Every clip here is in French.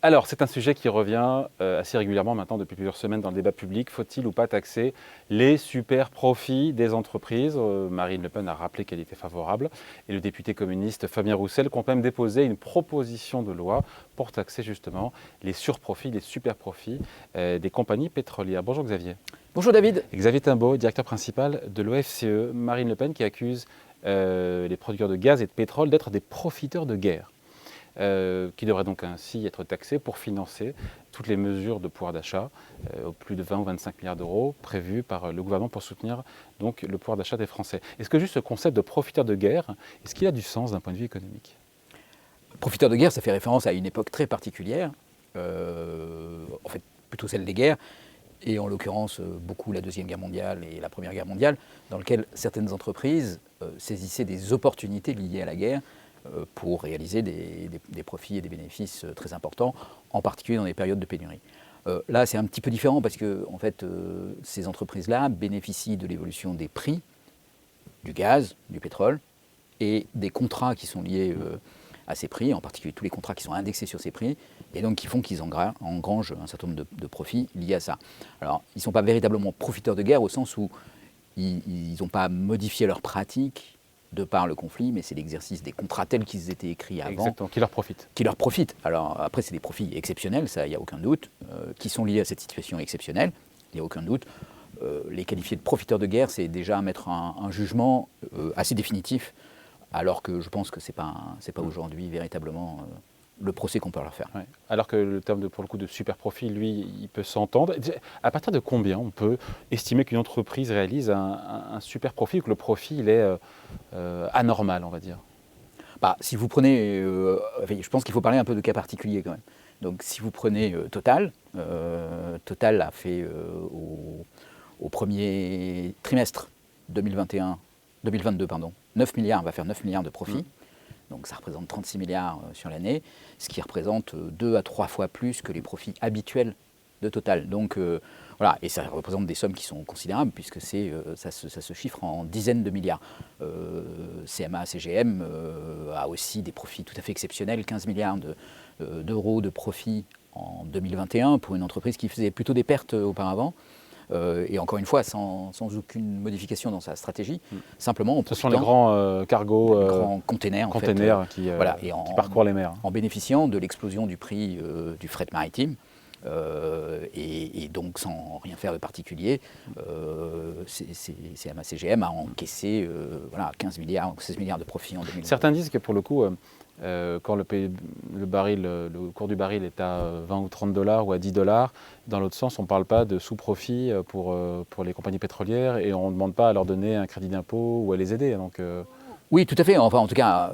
Alors, c'est un sujet qui revient assez régulièrement maintenant depuis plusieurs semaines dans le débat public. Faut-il ou pas taxer les super profits des entreprises? Marine Le Pen a rappelé qu'elle était favorable et le député communiste Fabien Roussel compte même déposer une proposition de loi pour taxer justement les surprofits, les super profits des compagnies pétrolières. Bonjour Xavier. Bonjour David. Xavier Timbaud, directeur principal de l'OFCE. Marine Le Pen qui accuse les producteurs de gaz et de pétrole d'être des profiteurs de guerre. Qui devrait donc ainsi être taxé pour financer toutes les mesures de pouvoir d'achat, au plus de 20 ou 25 milliards d'euros prévus par le gouvernement pour soutenir donc, le pouvoir d'achat des Français. Est-ce que juste ce concept de profiteur de guerre, est-ce qu'il a du sens d'un point de vue économique? Profiteur de guerre, ça fait référence à une époque très particulière, en fait plutôt celle des guerres, et en l'occurrence beaucoup la Deuxième Guerre mondiale et la Première Guerre mondiale, dans lequel certaines entreprises saisissaient des opportunités liées à la guerre pour réaliser des profits et des bénéfices très importants, en particulier dans les périodes de pénurie. Là, c'est un petit peu différent parce que en fait, ces entreprises-là bénéficient de l'évolution des prix du gaz, du pétrole et des contrats qui sont liés à ces prix, en particulier tous les contrats qui sont indexés sur ces prix, et donc qui font qu'ils engrangent un certain nombre de profits liés à ça. Alors, ils ne sont pas véritablement profiteurs de guerre au sens où ils n'ont pas modifié leurs pratiques de par le conflit, mais c'est l'exercice des contrats tels qu'ils étaient écrits avant. Exactement, qui leur profitent. Qui leur profitent. Alors après, c'est des profits exceptionnels, ça, il n'y a aucun doute, qui sont liés à cette situation exceptionnelle, il n'y a aucun doute. Les qualifier de profiteurs de guerre, c'est déjà mettre un jugement assez définitif, alors que je pense que ce n'est pas aujourd'hui véritablement le procès qu'on peut leur faire. Ouais. Alors que le terme, pour le coup, de super profit, lui, il peut s'entendre. À partir de combien on peut estimer qu'une entreprise réalise un super profit, ou que le profit, il est anormal, on va dire? Si vous prenez, je pense qu'il faut parler un peu de cas particuliers quand même. Donc si vous prenez Total, Total a fait au premier trimestre 2022, 9 milliards, va faire 9 milliards de profit. Donc ça représente 36 milliards sur l'année, ce qui représente 2 à 3 fois plus que les profits habituels de Total. Donc voilà, et ça représente des sommes qui sont considérables puisque ça se chiffre en dizaines de milliards. CMA, CGM a aussi des profits tout à fait exceptionnels, 15 milliards d'euros de profit en 2021 pour une entreprise qui faisait plutôt des pertes auparavant. Et encore une fois, sans aucune modification dans sa stratégie, simplement en Ce sont les grands cargos, les grands containers, qui qui parcourent les mers. En bénéficiant de l'explosion du prix du fret maritime, et donc sans rien faire de particulier, CMA-CGM a encaissé 15 milliards, 16 milliards de profits en 2020. Certains disent que pour le coup, quand le cours du baril est à 20 ou 30 dollars ou à 10 dollars, dans l'autre sens, on ne parle pas de sous-profit pour les compagnies pétrolières et on ne demande pas à leur donner un crédit d'impôt ou à les aider. Donc, Oui, tout à fait. Enfin, en tout cas,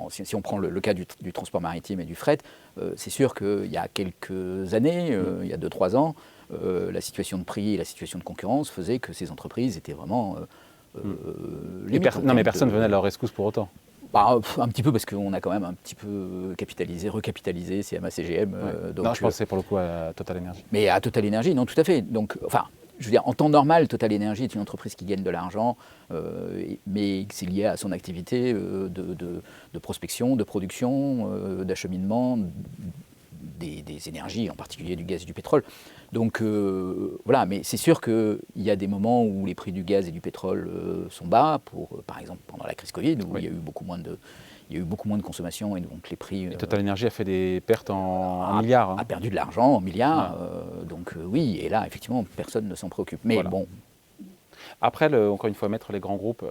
si on prend le cas du transport maritime et du fret, c'est sûr qu'il y a quelques années, il y a 2-3 ans, la situation de prix et la situation de concurrence faisaient que ces entreprises étaient vraiment non, mais personne ne venait à leur rescousse pour autant. Un petit peu parce qu'on a quand même un petit peu recapitalisé CMA-CGM. Non, je pensais pour le coup à Total Energy. Mais à Total Energy, non, tout à fait. Donc, je veux dire, en temps normal, Total Energy est une entreprise qui gagne de l'argent, mais c'est lié à son activité de prospection, de production, d'acheminement des énergies, en particulier du gaz et du pétrole. Donc voilà, mais c'est sûr qu'il y a des moments où les prix du gaz et du pétrole sont bas, par exemple pendant la crise Covid, où il y a eu beaucoup moins de consommation et donc les prix... Et Total Energy a fait des pertes en milliards. A perdu de l'argent en milliards, donc oui, et là effectivement personne ne s'en préoccupe. Mais voilà. bon... Après, encore une fois, mettre les grands groupes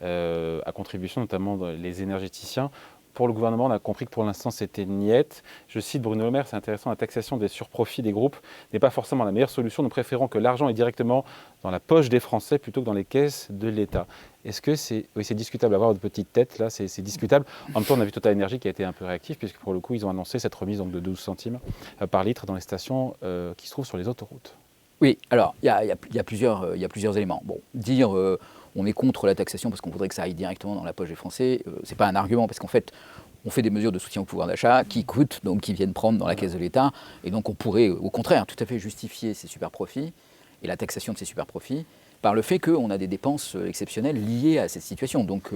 à contribution, notamment les énergéticiens. Pour le gouvernement, on a compris que pour l'instant, c'était niette. Je cite Bruno Le Maire, c'est intéressant, la taxation des surprofits des groupes n'est pas forcément la meilleure solution. Nous préférons que l'argent est directement dans la poche des Français plutôt que dans les caisses de l'État. Est-ce que c'est discutable, avoir votre petite tête, là, c'est discutable. En même temps, on a vu Total Energy qui a été un peu réactif, puisque pour le coup, ils ont annoncé cette remise donc, de 12 centimes par litre dans les stations qui se trouvent sur les autoroutes. Oui, alors, il y a plusieurs éléments. Bon, dire... on est contre la taxation parce qu'on voudrait que ça aille directement dans la poche des Français, ce n'est pas un argument parce qu'en fait, on fait des mesures de soutien au pouvoir d'achat qui coûtent, donc qui viennent prendre dans la caisse de l'État. Et donc on pourrait, au contraire, tout à fait justifier ces super profits et la taxation de ces super profits par le fait qu'on a des dépenses exceptionnelles liées à cette situation. Donc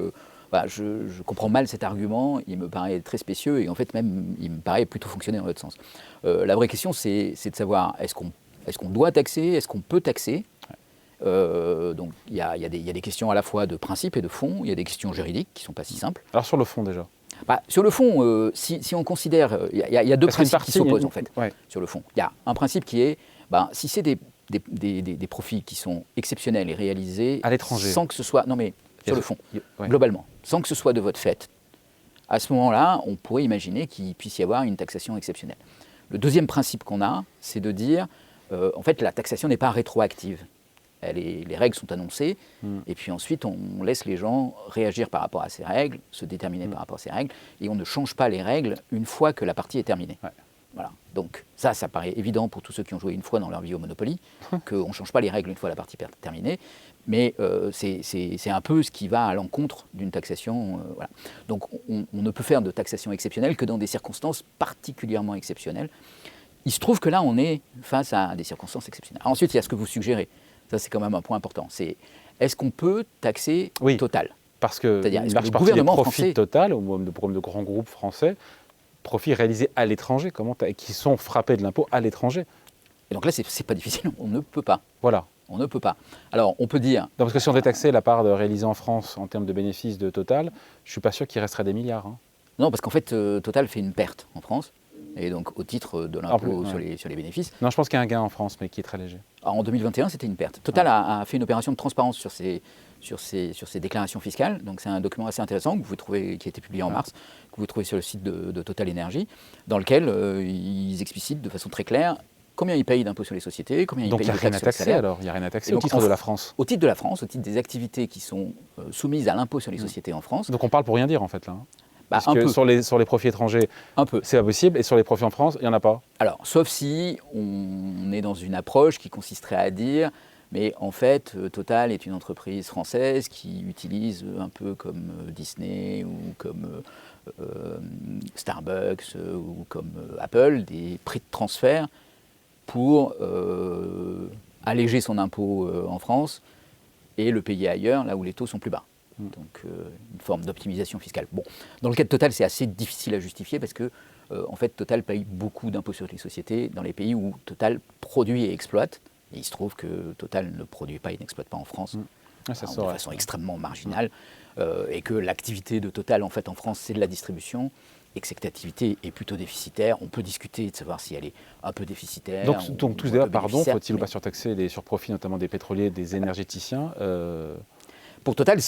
je comprends mal cet argument, il me paraît très spécieux et en fait même il me paraît plutôt fonctionner dans l'autre sens. La vraie question c'est de savoir est-ce qu'on doit taxer, est-ce qu'on peut taxer. Donc il y a des questions à la fois de principe et de fond, il y a des questions juridiques qui ne sont pas si simples. Alors sur le fond déjà. Sur le fond, si on considère, il y a deux principes qui s'opposent en fait. Ouais. Sur le fond, il y a un principe qui est, si c'est des profits qui sont exceptionnels et réalisés à l'étranger, sans que ce soit, non mais sur le fond, ouais. globalement, sans que ce soit de votre fait, à ce moment-là, on pourrait imaginer qu'il puisse y avoir une taxation exceptionnelle. Le deuxième principe qu'on a, c'est de dire, en fait, la taxation n'est pas rétroactive. Les règles sont annoncées, et puis ensuite on laisse les gens réagir par rapport à ces règles, se déterminer par rapport à ces règles, et on ne change pas les règles une fois que la partie est terminée. Ouais. Voilà. Donc ça paraît évident pour tous ceux qui ont joué une fois dans leur vie au Monopoly, qu'on ne change pas les règles une fois la partie terminée, mais c'est un peu ce qui va à l'encontre d'une taxation. Voilà. Donc on ne peut faire de taxation exceptionnelle que dans des circonstances particulièrement exceptionnelles. Il se trouve que là on est face à des circonstances exceptionnelles. Alors, ensuite il y a ce que vous suggérez. Ça, c'est quand même un point important. C'est est-ce qu'on peut taxer Total ? Parce que une large partie des profits de Total, ou même de grands groupes français, profits réalisés à l'étranger, qui sont frappés de l'impôt à l'étranger. Et donc là, c'est pas difficile. On ne peut pas. Voilà. On ne peut pas. Alors, on peut dire... Non, parce que si on détaxait la part réalisée en France en termes de bénéfices de Total, je ne suis pas sûr qu'il resterait des milliards. Hein. Non, parce qu'en fait, Total fait une perte en France. Et donc, au titre de l'impôt sur les bénéfices. Non, je pense qu'il y a un gain en France, mais qui est très léger. Alors, en 2021, c'était une perte. Total a fait une opération de transparence sur ses déclarations fiscales. Donc, c'est un document assez intéressant que vous pouvez trouver, qui a été publié en mars, que vous trouvez sur le site de Total Énergie, dans lequel ils explicitent de façon très claire combien ils payent d'impôts sur les sociétés, combien ils payent de taxes sur les salaires. Donc, il n'y a rien à taxer au titre de la France. Au titre de la France, au titre des activités qui sont soumises à l'impôt sur les sociétés en France. Donc, on parle pour rien dire, en fait, là. Hein. Parce un que peu. Sur les profits étrangers, c'est pas possible, et sur les profits en France, il n'y en a pas. Alors, sauf si on est dans une approche qui consisterait à dire, mais en fait, Total est une entreprise française qui utilise un peu comme Disney ou comme Starbucks ou comme Apple des prix de transfert pour alléger son impôt en France et le payer ailleurs, là où les taux sont plus bas. Donc une forme d'optimisation fiscale. Bon, dans le cas de Total, c'est assez difficile à justifier parce que en fait, Total paye beaucoup d'impôts sur les sociétés dans les pays où Total produit et exploite. Et il se trouve que Total ne produit pas et n'exploite pas en France de façon extrêmement marginale, et que l'activité de Total en fait en France, c'est de la distribution. Et que cette activité est plutôt déficitaire. On peut discuter de savoir si elle est un peu déficitaire. Donc tout ce débat, faut-il ou pas surtaxer les surprofits, notamment des pétroliers, des énergéticiens Pour Total,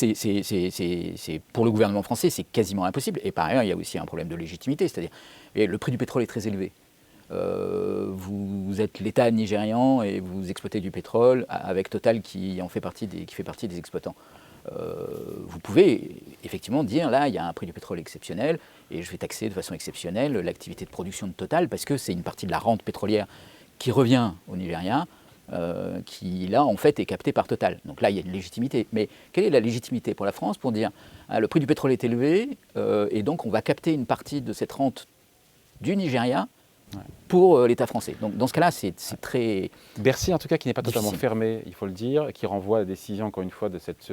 pour le gouvernement français, c'est quasiment impossible. Et par ailleurs, il y a aussi un problème de légitimité, c'est-à-dire le prix du pétrole est très élevé. Vous êtes l'État nigérian et vous exploitez du pétrole avec Total qui fait partie des exploitants. Vous pouvez effectivement dire, là, il y a un prix du pétrole exceptionnel et je vais taxer de façon exceptionnelle l'activité de production de Total parce que c'est une partie de la rente pétrolière qui revient au Nigeria. Qui là en fait est capté par Total. Donc là il y a une légitimité. Mais quelle est la légitimité pour la France pour dire le prix du pétrole est élevé et donc on va capter une partie de cette rente du Nigeria pour l'État français. Donc dans ce cas-là c'est très Bercy en tout cas qui n'est pas difficile. Totalement fermé, il faut le dire, qui renvoie la décision encore une fois de cette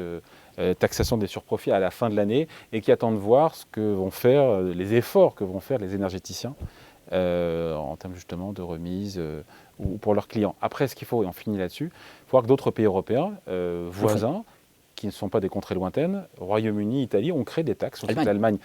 taxation des surprofits à la fin de l'année et qui attend de voir ce que vont faire les efforts que vont faire les énergéticiens en termes justement de remise ou pour leurs clients. Après, ce qu'il faut, et on finit là-dessus, il faut voir que d'autres pays européens voisins, qui ne sont pas des contrées lointaines, Royaume-Uni, Italie, ont créé des taxes. L'Allemagne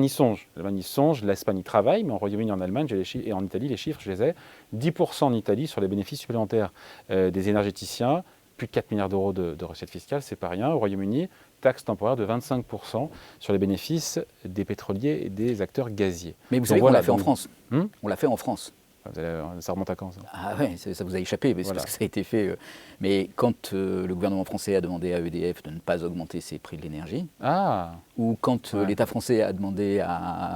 y songe. L'Espagne y travaille, mais en Royaume-Uni, en Allemagne et en Italie, les chiffres, je les ai. 10% en Italie sur les bénéfices supplémentaires des énergéticiens, plus de 4 milliards d'euros de recettes fiscales, c'est pas rien. Au Royaume-Uni, taxe temporaire de 25% sur les bénéfices des pétroliers et des acteurs gaziers. Mais vous savez qu'on l'a fait en France. On l'a fait en France. Ça remonte à quand ça ? Ah ouais, ça vous a échappé, mais parce que ça a été fait. Mais quand le gouvernement français a demandé à EDF de ne pas augmenter ses prix de l'énergie, ou quand l'État français a demandé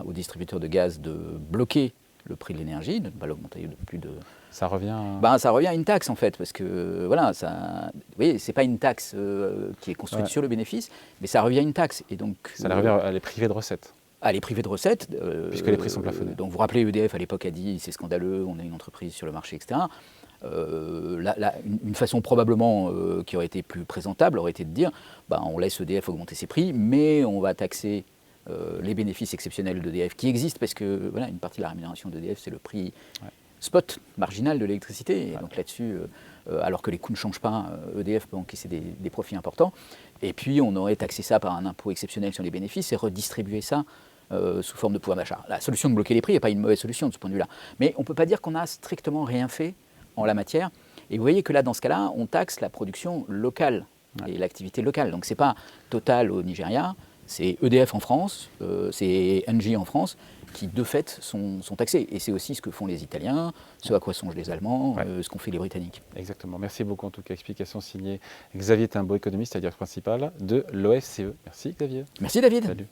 aux distributeurs de gaz de bloquer le prix de l'énergie, de ne pas l'augmenter de plus de... Ça revient... ça revient à une taxe en fait, parce que voilà, vous voyez, c'est pas une taxe qui est construite sur le bénéfice, mais ça revient à une taxe. Et donc, ça revient à les priver de recettes. À les priver de recettes. Puisque les prix sont plafonnés. Donc vous vous rappelez, EDF à l'époque a dit c'est scandaleux, on a une entreprise sur le marché, etc. Une façon probablement qui aurait été plus présentable aurait été de dire on laisse EDF augmenter ses prix, mais on va taxer les bénéfices exceptionnels d'EDF qui existent, parce que voilà, une partie de la rémunération d'EDF, c'est le prix spot marginal de l'électricité. Et donc là-dessus, alors que les coûts ne changent pas, EDF peut encaisser des profits importants. Et puis on aurait taxé ça par un impôt exceptionnel sur les bénéfices et redistribué ça sous forme de pouvoir d'achat. La solution de bloquer les prix n'est pas une mauvaise solution de ce point de vue-là. Mais on ne peut pas dire qu'on a strictement rien fait en la matière. Et vous voyez que là, dans ce cas-là, on taxe la production locale et l'activité locale. Donc ce n'est pas Total au Nigeria, c'est EDF en France, c'est Engie en France, qui de fait sont taxés. Et c'est aussi ce que font les Italiens, ce à quoi songent les Allemands, ce qu'ont fait les Britanniques. Exactement. Merci beaucoup en tout cas. Explication signée Xavier Timbaud, économiste et directeur principal de l'OFCE. Merci Xavier. Merci David. Salut.